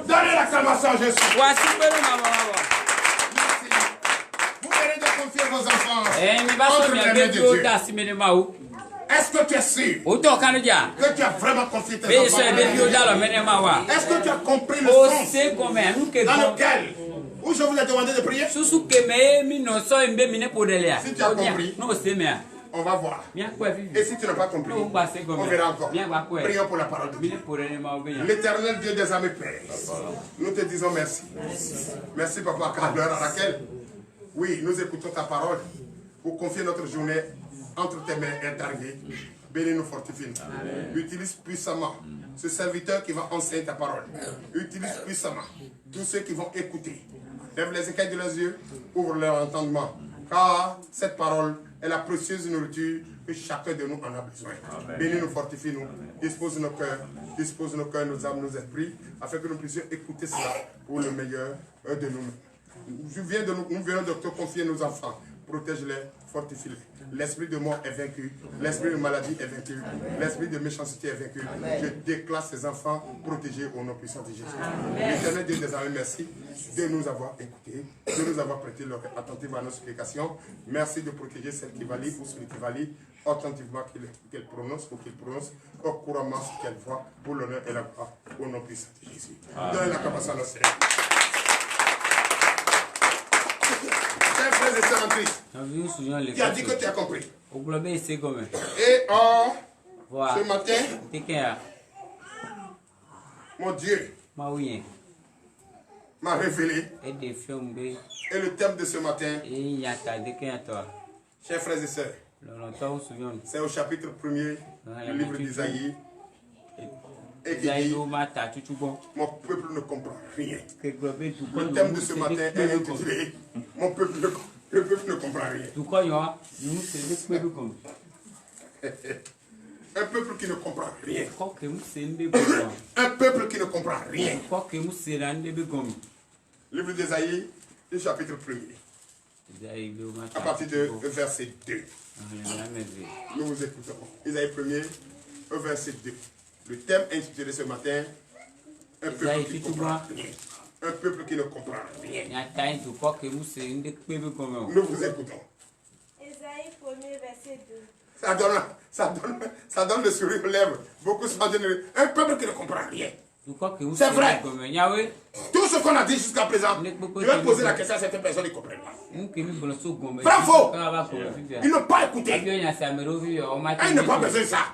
Donnez l'acclamation à Jésus. Vous venez de confier vos enfants entre les mains de Dieu. Est-ce que tu es sûr que tu as vraiment confié tes enfants? Est-ce que tu as compris le sens dans lequel où je vous ai demandé de prier? Si tu as compris, on va voir. Et si tu n'as pas compris, on verra encore. Prions pour la parole de Dieu. L'Éternel Dieu des armées, Père, nous te disons merci. Merci, Papa, car l'heure à laquelle, oui, nous écoutons ta parole pour confier notre journée entre tes mains est arrivée. Bénis-nous, fortifie-nous. Utilise puissamment ce serviteur qui va enseigner ta parole. Utilise puissamment tous ceux qui vont écouter. Lève les écailles de leurs yeux, ouvre leur entendement. Car cette parole est la précieuse nourriture que chacun de nous en a besoin. Bénis-nous, fortifie-nous, dispose nos cœurs, nos âmes, nos esprits, afin que nous puissions écouter cela pour le meilleur de nous. Nous venons de te confier nos enfants protège-les, fortifie-les. L'esprit de mort est vaincu, l'esprit de maladie est vaincu, l'esprit de méchanceté est vaincu. Je déclare ces enfants protégés au nom puissant de Jésus. L'Éternel Dieu des armées, merci de nous avoir écoutés, de nous avoir prêté l'oreille attentive à nos supplications. Merci de protéger celle qui va lire ou celui qui va lire attentivement qu'elle prononce ou qu'il prononce couramment ce qu'elle voit pour l'honneur et la gloire au nom puissant de Jésus. Donnez la capacité à notre Seigneur. Chers frères et sœurs en Christ, tu as dit que tu as compris. Et ce matin, mon Dieu m'a révélé. Et le thème de ce matin, chers frères et sœurs, c'est au chapitre 1er du livre d'Isaïe. Et qui dit, mon peuple ne comprend rien. Le thème de ce matin est intitulé, mon peuple ne comprend rien. Un peuple qui ne comprend rien. Un peuple qui ne comprend rien. Livre d'Isaïe, le chapitre 1er. À partir de verset 2. Nous vous écoutons. Isaïe 1er, verset 2. Le thème intitulé ce matin, un peuple qui ne comprend rien. Un peuple qui ne comprend rien. Nous vous écoutons. Isaïe 1er, verset 2. Ça donne le sourire aux lèvres. Beaucoup sont généreux. Un peuple qui ne comprend rien. C'est vrai. Tout ce qu'on a dit jusqu'à présent, je vais poser la question à certaines personnes qui ne comprennent pas. Bravo. Ils n'ont pas écouté. Ils n'ont pas besoin de ça.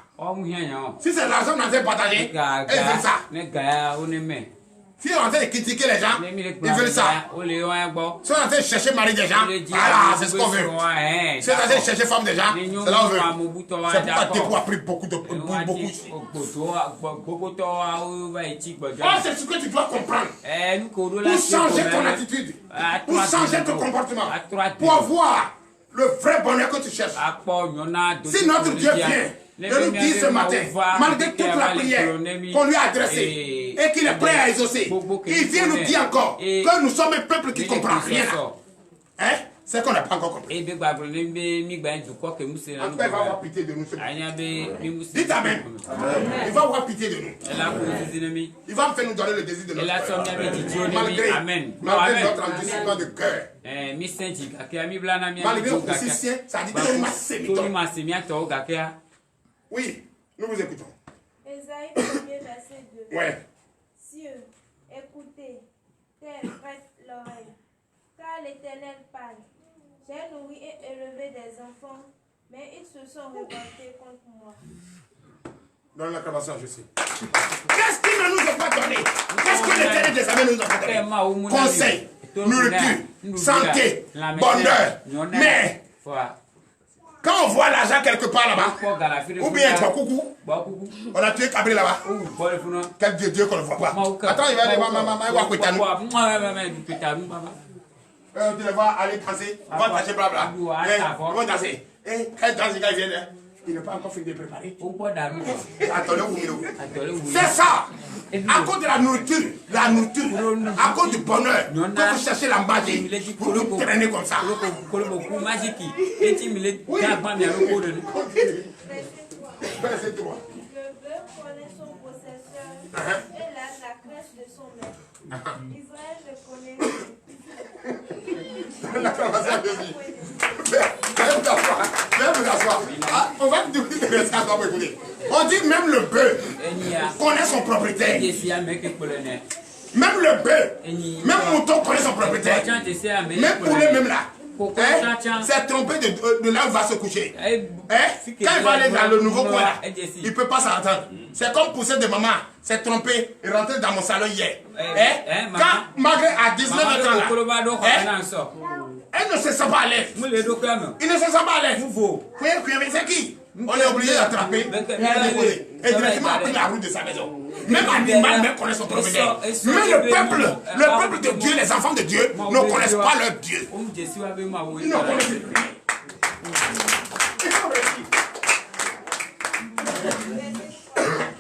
Si c'est l'argent qu'on a fait partager, ils veulent ça. Si on est en train de critiquer les gens, ils veulent ça. Si on est en train de chercher mari des gens, voilà, c'est ce qu'on veut. Si on est en train de chercher femme des gens, c'est là qu'on veut. C'est pourquoi Dépôt a pris beaucoup. C'est ce que tu dois comprendre. Pour changer ton attitude, pour changer ton comportement, pour avoir le vrai bonheur que tu cherches. Si notre Dieu vient de nous dire ce matin, malgré toute la prière qu'on lui a adressée et qu'il est prêt à exaucer, il vient nous dire encore que nous sommes un peuple qui ne comprend rien. Hein? C'est qu'on n'a pas encore compris. En tout cas, il va avoir pitié de nous. Dites Amen. Il va avoir pitié de nous. Il va me faire nous donner le désir de notre cœur. Malgré notre endurcissement de cœur. Malgré nos positions, ça dit que nous. Oui, nous vous écoutons. Isaïe 1er, verset 2. Ouais. Cieux, écoutez, terre, prête l'oreille. Car l'Éternel parle. J'ai nourri et élevé des enfants, mais ils se sont révoltés contre moi. Dans l'acclamation, je sais. Qu'est-ce qu'il ne nous a pas donné? Qu'est-ce que l'Éternel des armées nous a pas donné? Conseil, nourriture, santé, bonheur. Mais quand on voit l'argent quelque part là-bas, ou bien coucou, on a tué Cabri là-bas. Quel Dieu qu'on ne voit pas. Attends, il va aller voir maman. Tu les vois aller danser, on va danser blabla. Ils vont danser. Et quand ils dansent, ils viennent. Il n'est pas encore fini de préparer. C'est ça. À cause de la nourriture, à cause du bonheur, que vous cherchez la magie, vous vous traînez comme ça. Verset 3. Le bœuf connaît son possesseur et la crèche de son maître. Israël le connaît. On va te dire des messages pour écouter. On dit même le bœuf connaît son propriétaire. Même le bœuf, même mouton connaît son propriétaire. Même poulet, même là. C'est trompé de là où il va se coucher. Quand il va aller dans le nouveau coin là, il ne peut pas s'entendre. C'est comme pousser de maman, c'est trompé et rentrer dans mon salon hier. Quand Margaret a 19 ans là, elle ne se sent pas à l'aise. Il ne se sent pas à l'aise. C'est qui? On est obligé d'attraper et directement après la route de sa maison. Même animal même connaît son propriétaire. Mais le peuple de Dieu, les enfants de Dieu ne connaissent pas leur Dieu. Ils ne connaissent rien.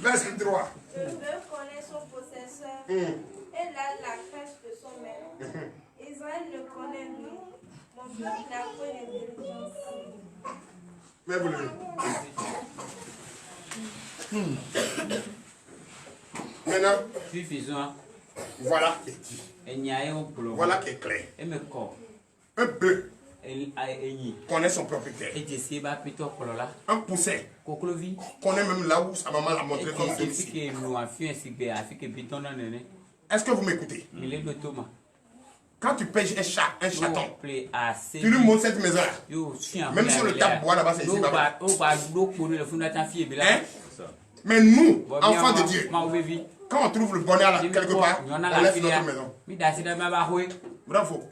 Verset 3. Le bœuf connaît son possesseur et la crèche de son maître. Israël ne connaît rien. Mon père n'a point d'intelligence. Mais vous le Maintenant, voilà qui est dit. Voilà qui est clair. Un bœuf connaît son propriétaire. Un poussin connaît même là où sa maman l'a montré comme domicile. Est-ce que vous m'écoutez? Quand tu pêches un chat, un chaton, tu lui montres cette maison-là. Même sur le tape bois là-bas, c'est ici. Hein? Mais nous, enfants de Dieu, quand on trouve le bonheur quelque part, on laisse notre maison. Bravo.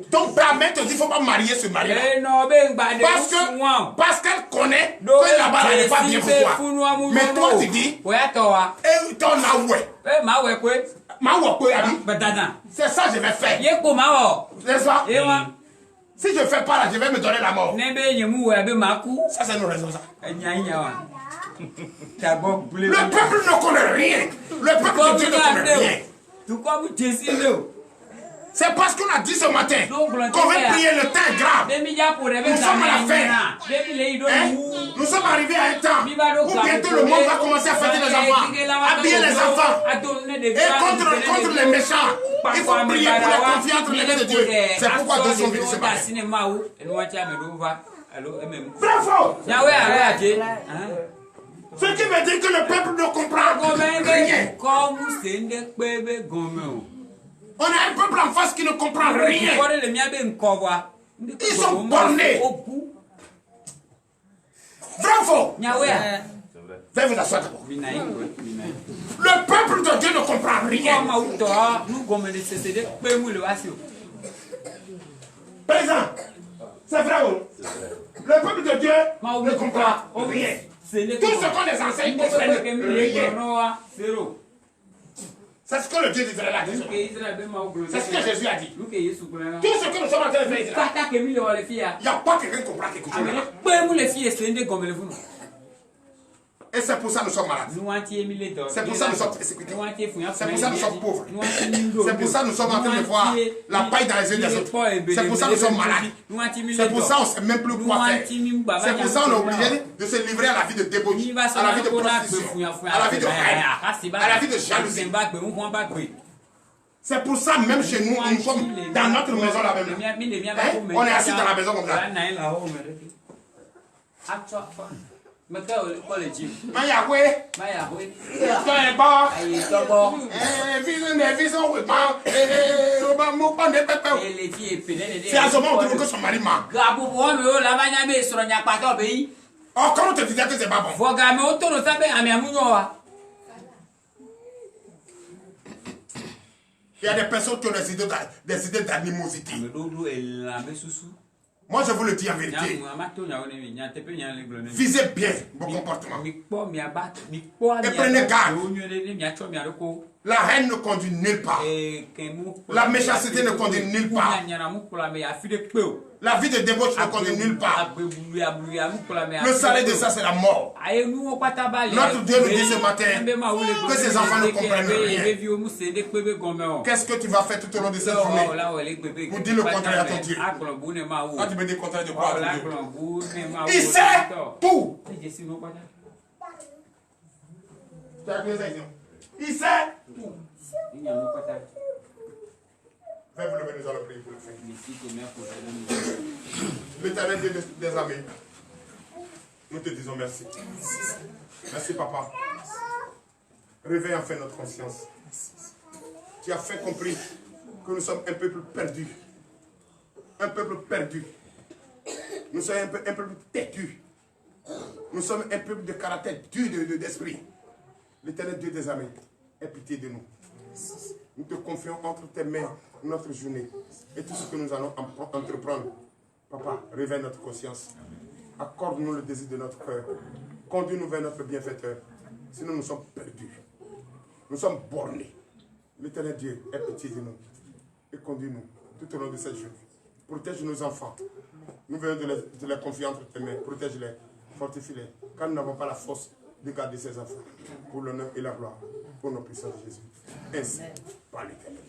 Ton père te dit qu'il ne faut pas marier ce mari. Parce qu'elle connaît que là-bas, elle n'est pas bien pour toi. Mais toi, tu dis, et ton aoué. C'est ça que je vais faire. N'est-ce pas? Si je ne fais pas là, je vais me donner la mort. Ça, c'est nos raisons. Ça. Le peuple ne connaît rien. Le peuple de Dieu ne connaît rien. C'est parce qu'on a dit ce matin qu'on veut prier le temps grave. Nous sommes à la fin. Hein? Nous sommes arrivés à un temps où bientôt le monde va commencer à fêter les enfants, habiller les enfants. Et contre les méchants, il faut prier pour la confiance entre les mains de Dieu. C'est pourquoi nous sommes venus ce matin. Bravo! Ce qui veut dire que le peuple ne comprend rien. On a un peuple en face qui ne comprend rien. Ils sont bornés. Bravo! Veuillez vous asseoir d'abord. Le peuple de Dieu ne comprend rien. Présent. C'est vrai. Le peuple de Dieu ne comprend rien. Tout ce qu'on les enseigne, ils comprennent rien. C'est ce que le Dieu d'Israël a dit. C'est ce que Jésus a dit. Tout ce que nous sommes en train de faire, il n'y a pas quelqu'un qui comprend quelque chose. Et c'est pour ça que nous sommes malades. C'est pour ça que nous sommes persécutés. C'est pour ça que nous sommes pauvres. C'est pour ça que nous sommes en train de voir la paille dans les yeux des autres. C'est pour ça que nous sommes malades. C'est pour ça qu'on ne sait même plus quoi faire. C'est pour ça qu'on est obligé de se livrer à la vie de débauche, à la vie de prostitution, à la vie de haine, à la vie de jalousie. C'est pour ça même chez nous, nous sommes dans notre maison là même. On est assis dans la maison comme ça. Mais Yahweh, c'est bon. C'est à ce moment où tu veux que son mari ment. Oh, comment te disais que c'est pas bon? Il y a des personnes qui ont des idées d'animosité. Moi, je vous le dis en vérité. Visez bien vos comportements. Et prenez garde. La haine ne conduit nulle part. La méchanceté ne conduit nulle part. La vie de débauche ne conduit nulle part. Le salaire de ça, c'est la mort. Notre Dieu nous dit ce matin que ses enfants ne comprennent rien. Qu'est-ce que tu vas faire tout au long de cette journée pour dire le contraire à ton Dieu? Quand tu me dis le contraire de quoi à ton Dieu? Il sait tout. Tu as ça ici? Il sait tout. Faites-vous lever, nous allons prier pour le faire. L'Éternel Dieu des armées, nous te disons merci. Merci, papa. Réveille enfin notre conscience. Tu as fait compris que nous sommes un peuple perdu. Un peuple perdu. Nous sommes un peuple têtu. Nous sommes un peuple de caractère dur d'esprit. L'Éternel Dieu des armées, aie pitié de nous. Nous te confions entre tes mains notre journée et tout ce que nous allons entreprendre. Papa, réveille notre conscience. Accorde-nous le désir de notre cœur. Conduis-nous vers notre bienfaiteur. Sinon nous sommes perdus. Nous sommes bornés. L'Éternel Dieu, aie pitié de nous. Et conduis-nous tout au long de cette journée. Protège nos enfants. Nous venons de les confier entre tes mains. Protège-les. Fortifie-les. Car nous n'avons pas la force de garder ces enfants. Pour l'honneur et la gloire. Pour nos puissants de Jésus. Ainsi, par l'Éternel.